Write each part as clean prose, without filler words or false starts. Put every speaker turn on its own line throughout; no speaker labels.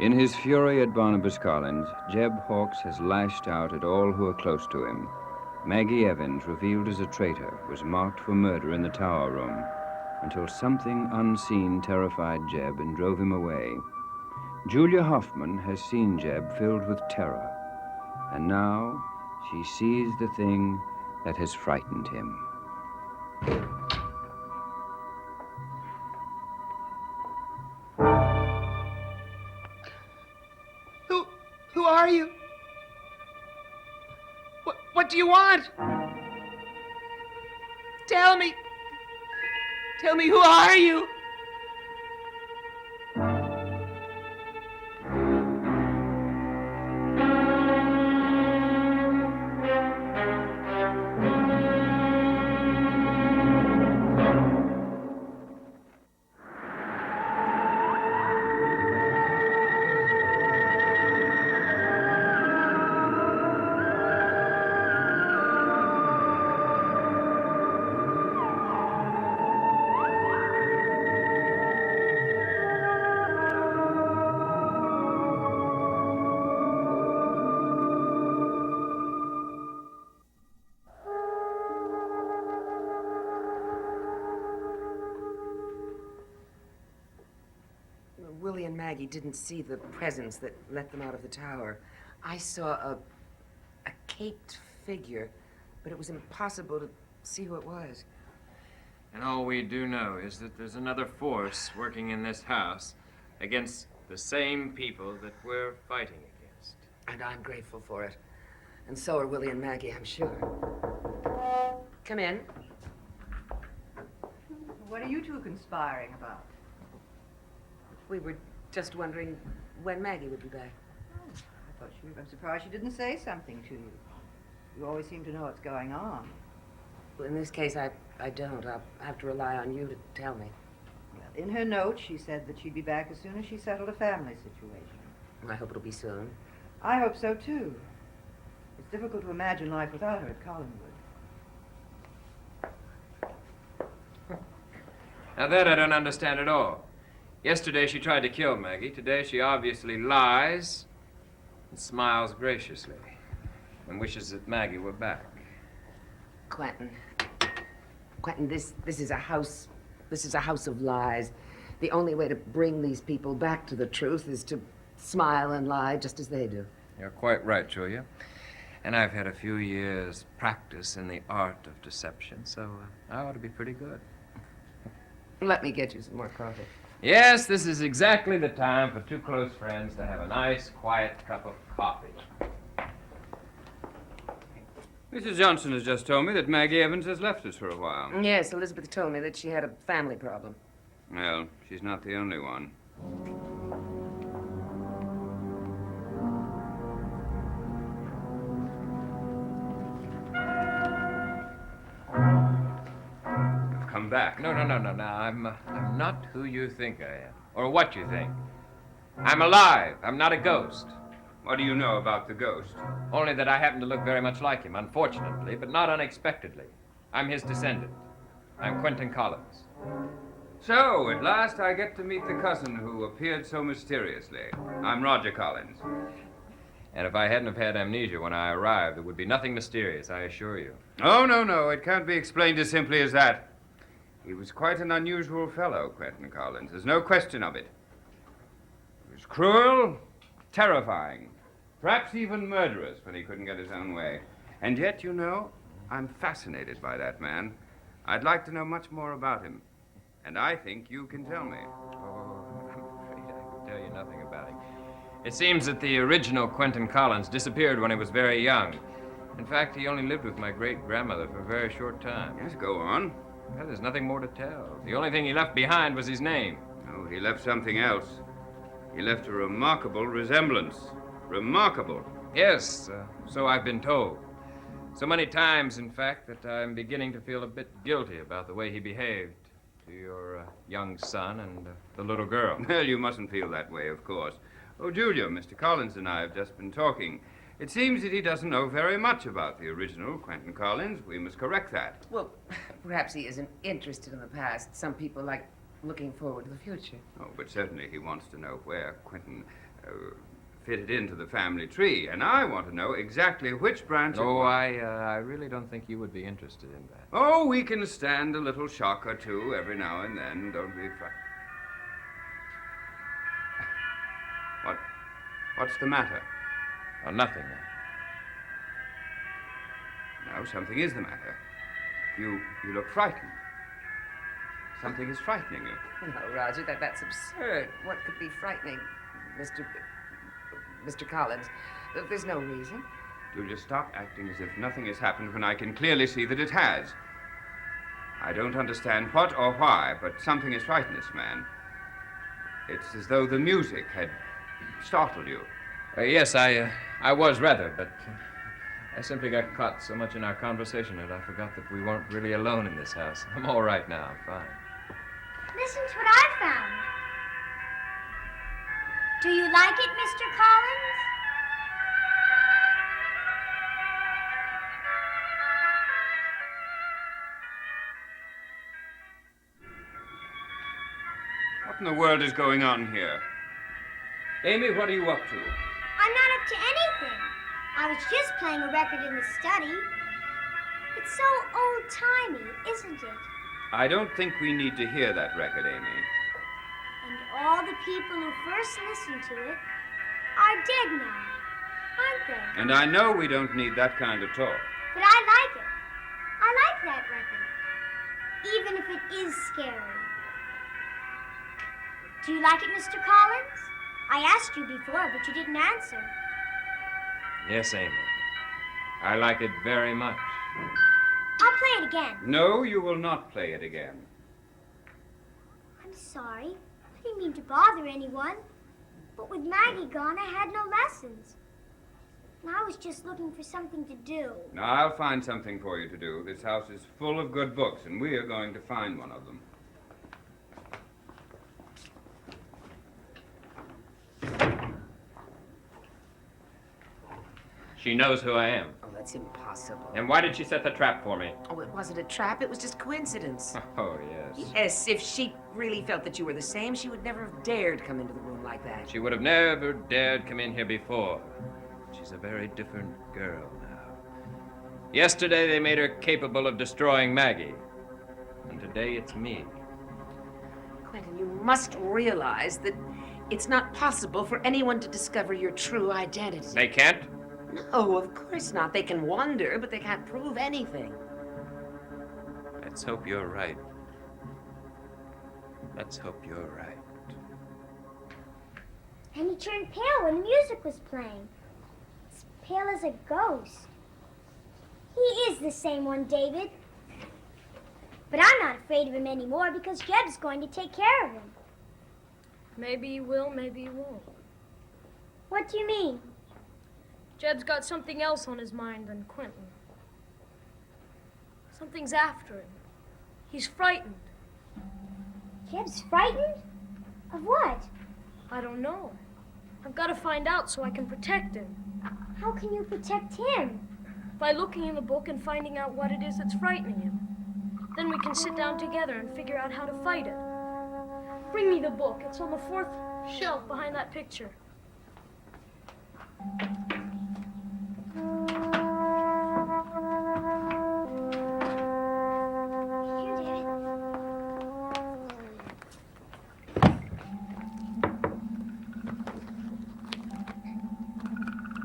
In his fury at Barnabas Collins, Jeb Hawkes has lashed out at all who are close to him. Maggie Evans, revealed as a traitor, was marked for murder in the tower room until something unseen terrified Jeb and drove him away. Julia Hoffman has seen Jeb filled with terror, and now she sees the thing that has frightened him.
Who are you? What do you want? Tell me. Tell me, who are you? Willie and Maggie didn't see the presence that let them out of the tower. I saw a caped figure, but it was impossible to see who it was.
And all we do know is that there's another force working in this house against the same people that we're fighting against.
And I'm grateful for it. And so are Willie and Maggie, I'm sure. Come in.
What are you two conspiring about?
We were just wondering when Maggie would be back.
I'm surprised she didn't say something to you. You always seem to know what's going on.
Well, in this case, I don't. I'll have to rely on you to tell me.
Well, in her note, she said that she'd be back as soon as she settled a family situation.
I hope it'll be soon.
I hope so, too. It's difficult to imagine life without her at Collinwood.
Now that I don't understand at all. Yesterday she tried to kill Maggie. Today she obviously lies and smiles graciously and wishes that Maggie were back.
Quentin, this is a house. This is a house of lies. The only way to bring these people back to the truth is to smile and lie just as they do.
You're quite right, Julia. And I've had a few years' practice in the art of deception, so I ought to be pretty good.
Let me get you some more coffee.
Yes, this is exactly the time for two close friends to have a nice, quiet cup of coffee.
Mrs. Johnson has just told me that Maggie Evans has left us for a while.
Yes, Elizabeth told me that she had a family problem.
Well, she's not the only one. You've come back.
No. I'm not who you think I am, or what you think. I'm alive. I'm not a ghost.
What do you know about the ghost?
Only that I happen to look very much like him, unfortunately, but not unexpectedly. I'm his descendant. I'm Quentin Collins.
So, at last I get to meet the cousin who appeared so mysteriously. I'm Roger Collins.
And if I hadn't have had amnesia when I arrived, there would be nothing mysterious, I assure you.
Oh, no. It can't be explained as simply as that. He was quite an unusual fellow, Quentin Collins. There's no question of it. He was cruel, terrifying, perhaps even murderous when he couldn't get his own way. And yet, you know, I'm fascinated by that man. I'd like to know much more about him. And I think you can tell me.
Oh, I'm afraid I can tell you nothing about him. It seems that the original Quentin Collins disappeared when he was very young. In fact, he only lived with my great-grandmother for a very short time.
Yes, go on.
Well, there's nothing more to tell. The only thing he left behind was his name.
Oh, he left something else. He left a remarkable resemblance. Remarkable.
Yes, so I've been told. So many times, in fact, that I'm beginning to feel a bit guilty about the way he behaved to your young son and the little girl.
Well, you mustn't feel that way, of course. Oh, Julia, Mr. Collins and I have just been talking. It seems that he doesn't know very much about the original Quentin Collins. We must correct that.
Well, perhaps he isn't interested in the past. Some people like looking forward to the future.
Oh, but certainly he wants to know where Quentin fitted into the family tree, and I want to know exactly which branch.
Oh, I really don't think you would be interested in that.
Oh, we can stand a little shock or two every now and then. Don't be frightened. What's the matter?
Oh, nothing.
No, something is the matter. You look frightened. Something is frightening you.
No, Roger, that's absurd. What could be frightening, Mr. Collins? There's no reason.
Do just stop acting as if nothing has happened when I can clearly see that it has. I don't understand what or why, but something has frightened this man. It's as though the music had startled you.
Yes, I was rather, but I simply got caught so much in our conversation that I forgot that we weren't really alone in this house. I'm all right now. I'm fine.
Listen to what I found. Do you like it, Mr. Collins?
What in the world is going on here? Amy, what are you up to?
I'm not up to anything. I was just playing a record in the study. It's so old-timey, isn't it?
I don't think we need to hear that record, Amy.
And all the people who first listened to it are dead now, aren't they?
And I know we don't need that kind of talk.
But I like it. I like that record, even if it is scary. Do you like it, Mr. Collins? I asked you before, but you didn't answer.
Yes, Amy. I like it very much.
I'll play it again.
No, you will not play it again.
I'm sorry. I didn't mean to bother anyone. But with Maggie gone, I had no lessons. And I was just looking for something to do.
Now, I'll find something for you to do. This house is full of good books, and we are going to find one of them.
She knows who I am.
Oh, that's impossible.
And why did she set the trap for me?
Oh, it wasn't a trap. It was just coincidence.
Oh, yes.
Yes, if she really felt that you were the same, she would never have dared come into the room like that.
She would have never dared come in here before. She's a very different girl now. Yesterday, they made her capable of destroying Maggie. And today, it's me.
Quentin, you must realize that it's not possible for anyone to discover your true identity.
They can't?
No, of course not. They can wonder, but they can't prove anything.
Let's hope you're right. Let's hope you're right.
And he turned pale when the music was playing. As pale as a ghost. He is the same one, David. But I'm not afraid of him anymore because Jeb's going to take care of him.
Maybe you will, maybe you won't.
What do you mean?
Jeb's got something else on his mind than Quentin. Something's after him. He's frightened.
Jeb's frightened? Of what?
I don't know. I've got to find out so I can protect him.
How can you protect him?
By looking in the book and finding out what it is that's frightening him. Then we can sit down together and figure out how to fight it. Bring me the book. It's on the 4th shelf behind that picture.
Here, David.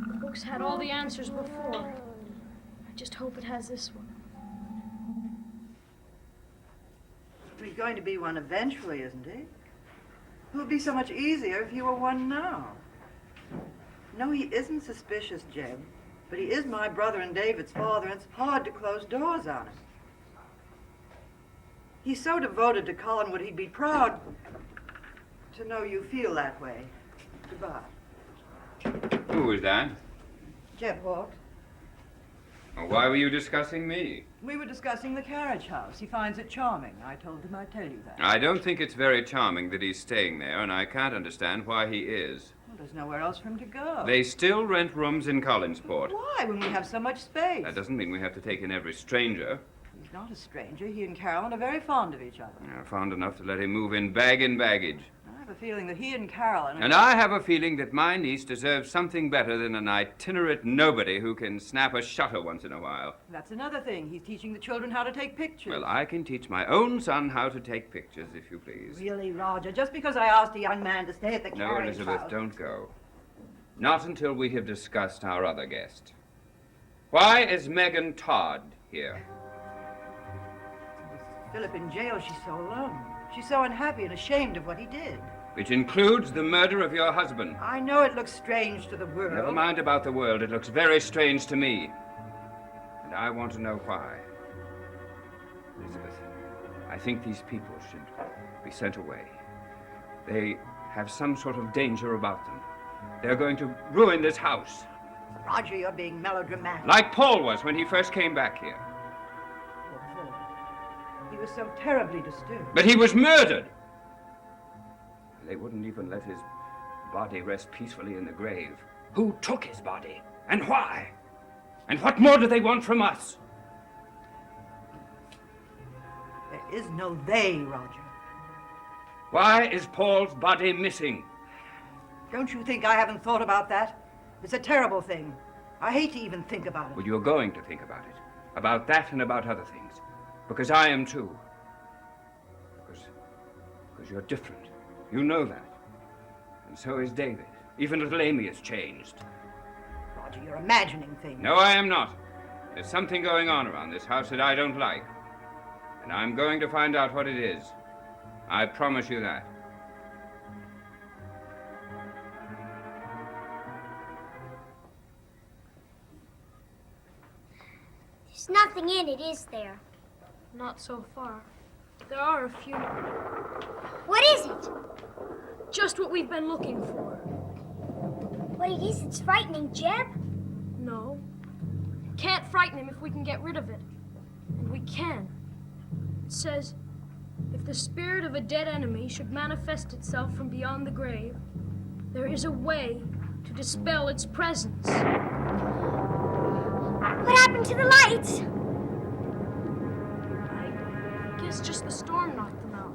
The book's had all the answers before. I just hope it has this one.
He's going to be one eventually, isn't he? It would be so much easier if he were one now. No, he isn't suspicious, Jeb. But he is my brother and David's father, and it's hard to close doors on him. He's so devoted to Collinwood, he'd be proud to know you feel that way. Goodbye.
Who was that?
Jeb Hawks.
Oh, why were you discussing me?
We were discussing the carriage house. He finds it charming. I told him I'd tell you that.
I don't think it's very charming that he's staying there, and I can't understand why he is.
Well, there's nowhere else for him to go.
They still rent rooms in Collinsport.
Why, when we have so much space?
That doesn't mean we have to take in every stranger.
He's not a stranger. He and Carolyn are very fond of each other.
Fond enough to let him move in bag and baggage.
I have a feeling that he and Carolyn...
And I have a feeling that my niece deserves something better than an itinerant nobody who can snap a shutter once in a while.
That's another thing. He's teaching the children how to take pictures.
Well, I can teach my own son how to take pictures, if you please.
Really, Roger, just because I asked a young man to stay at the
No,
carriage
Elizabeth,
house...
don't go. Not until we have discussed our other guest. Why is Megan Todd here?
Philip in jail, she's so alone. She's so unhappy and ashamed of what he did.
Which includes the murder of your husband.
I know it looks strange to the world.
Never mind about the world. It looks very strange to me. And I want to know why. Elizabeth, I think these people should be sent away. They have some sort of danger about them. They're going to ruin this house.
Roger, you're being melodramatic.
Like Paul was when he first came back here.
He was so terribly disturbed.
But he was murdered. They wouldn't even let his body rest peacefully in the grave. Who took his body? And why? And what more do they want from us?
There is no they, Roger.
Why is Paul's body missing?
Don't you think I haven't thought about that? It's a terrible thing. I hate to even think about it.
Well, you're going to think about it. About that and about other things. Because I am too. Because you're different. You know that. And so is David. Even little Amy has changed.
Roger, you're imagining things.
No, I am not. There's something going on around this house that I don't like. And I'm going to find out what it is. I promise you that.
There's nothing in it, is there?
Not so far. There are a few.
What is it?
Just what we've been looking for.
What it is that's frightening, Jeb?
No. Can't frighten him if we can get rid of it. And we can. It says, if the spirit of a dead enemy should manifest itself from beyond the grave, there is a way to dispel its presence.
What happened to the lights?
I guess just the storm knocked them out.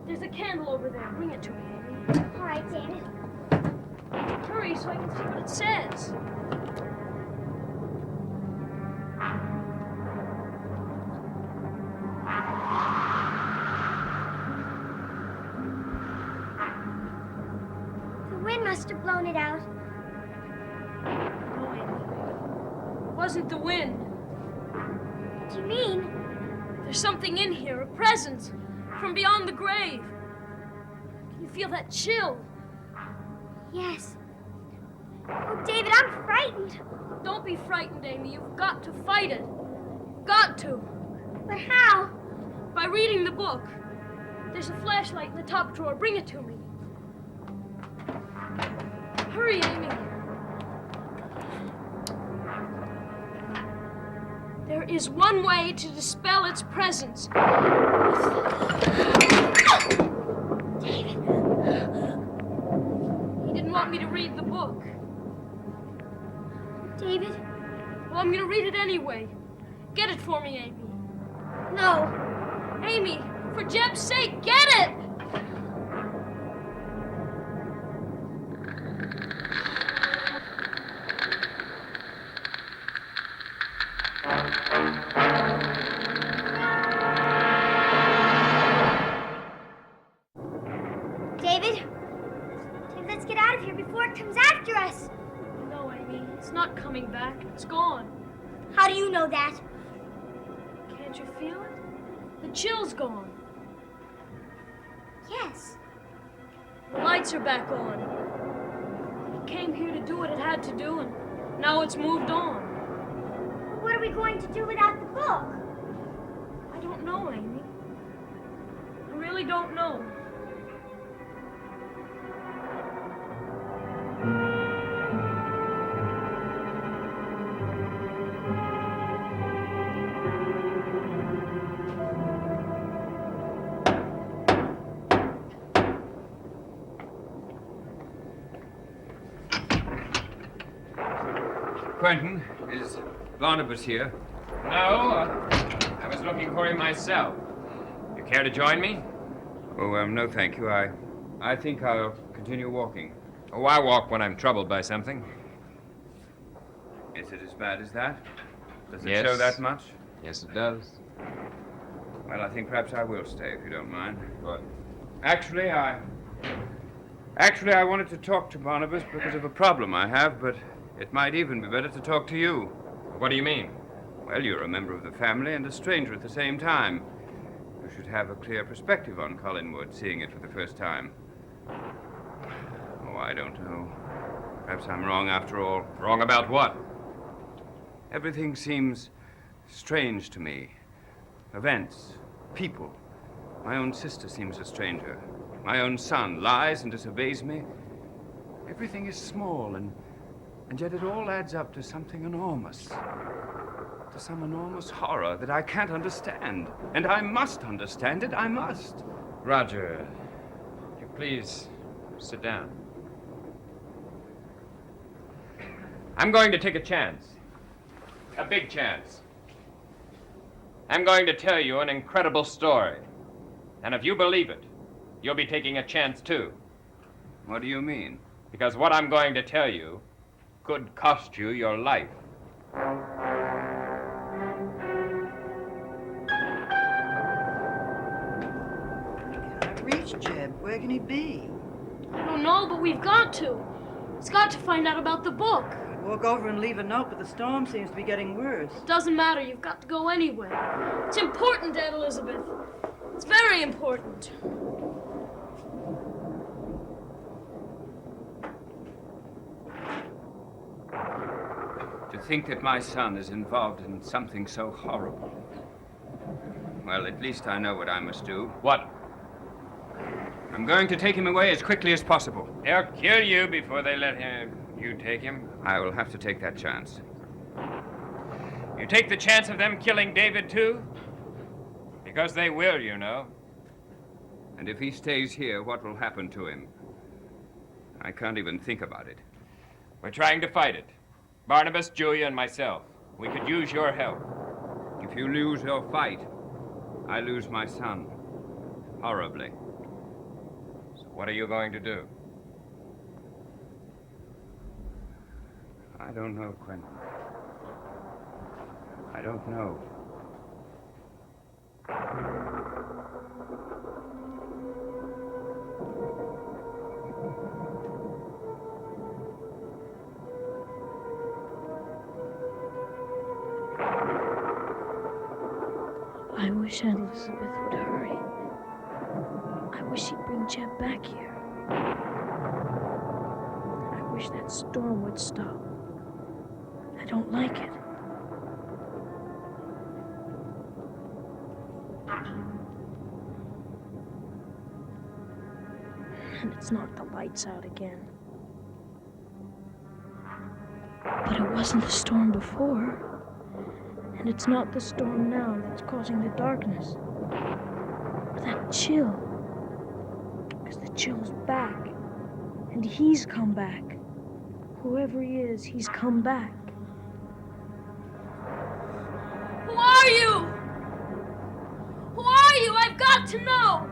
There's a candle over there. Bring it to me, Amy.
All right, David.
Hurry so I can see what it says.
The wind must have blown it out.
No, Amy. It wasn't the wind.
What do you mean?
There's something in here, a presence from beyond the grave. Can you feel that chill?
Yes. Oh, David, I'm frightened.
Don't be frightened, Amy. You've got to fight it. Got to.
But how?
By reading the book. There's a flashlight in the top drawer. Bring it to me. Hurry, Amy. There is one way to dispel its presence.
David.
He didn't want me to read the book.
David?
Well, I'm gonna read it anyway. Get it for me, Amy.
No.
Amy, for Jeb's sake, get it!
David? Let's get out of here before it comes after us.
No, Amy, it's not coming back. It's gone.
How do you know that?
Can't you feel it? The chill's gone.
Yes.
The lights are back on. It came here to do what it had to do, and now it's moved on.
But what are we going to do without the book?
I don't know, Amy. I really don't know.
Quentin, is Barnabas here?
No, I was looking for him myself. You care to join me?
Oh, no, thank you. I I think I'll continue walking.
Oh, I walk when I'm troubled by something.
Is it as bad as that? Does it
Yes.
show that much?
Yes, it does.
Well, I think perhaps I will stay, if you don't mind.
But
Actually, I wanted to talk to Barnabas because of a problem I have, but it might even be better to talk to you.
what do you mean?
Well, you're a member of the family and a stranger at the same time. You should have a clear perspective on Collinwood, seeing it for the first time. Oh, I don't know. Perhaps I'm wrong after all.
Wrong about what?
Everything seems strange to me. Events, people. My own sister seems a stranger. My own son lies and disobeys me. Everything is small, and yet it all adds up to something enormous. To some enormous horror that I can't understand. And I must understand it, I must.
Roger, would you please sit down? I'm going to take a chance. A big chance. I'm going to tell you an incredible story. And if you believe it, you'll be taking a chance too.
What do you mean?
Because what I'm going to tell you could cost you your life.
Can't reach Jeb. Where can he be?
I don't know, but we've got to. He's got to find out about the book.
I'd walk over and leave a note, but the storm seems to be getting worse.
Doesn't matter, you've got to go anyway. It's important, Aunt Elizabeth. It's very important.
To think that my son is involved in something so horrible. Well, at least I know what I must do.
What?
I'm going to take him away as quickly as possible.
They'll kill you before they let you take him.
I will have to take that chance.
You take the chance of them killing David too? Because they will, you know.
And if he stays here, what will happen to him? I can't even think about it.
We're trying to fight it. Barnabas, Julia, and myself. We could use your help.
If you lose your fight, I lose my son. Horribly.
So what are you going to do?
I don't know, Quentin. I don't know.
I wish Aunt Elizabeth would hurry. I wish she'd bring Jeb back here. I wish that storm would stop. I don't like it. And it's not the lights out again. But it wasn't the storm before. And it's not the storm now that's causing the darkness. Or that chill. Because the chill's back. And he's come back. Whoever he is, he's come back.
Who are you? Who are you? I've got to know.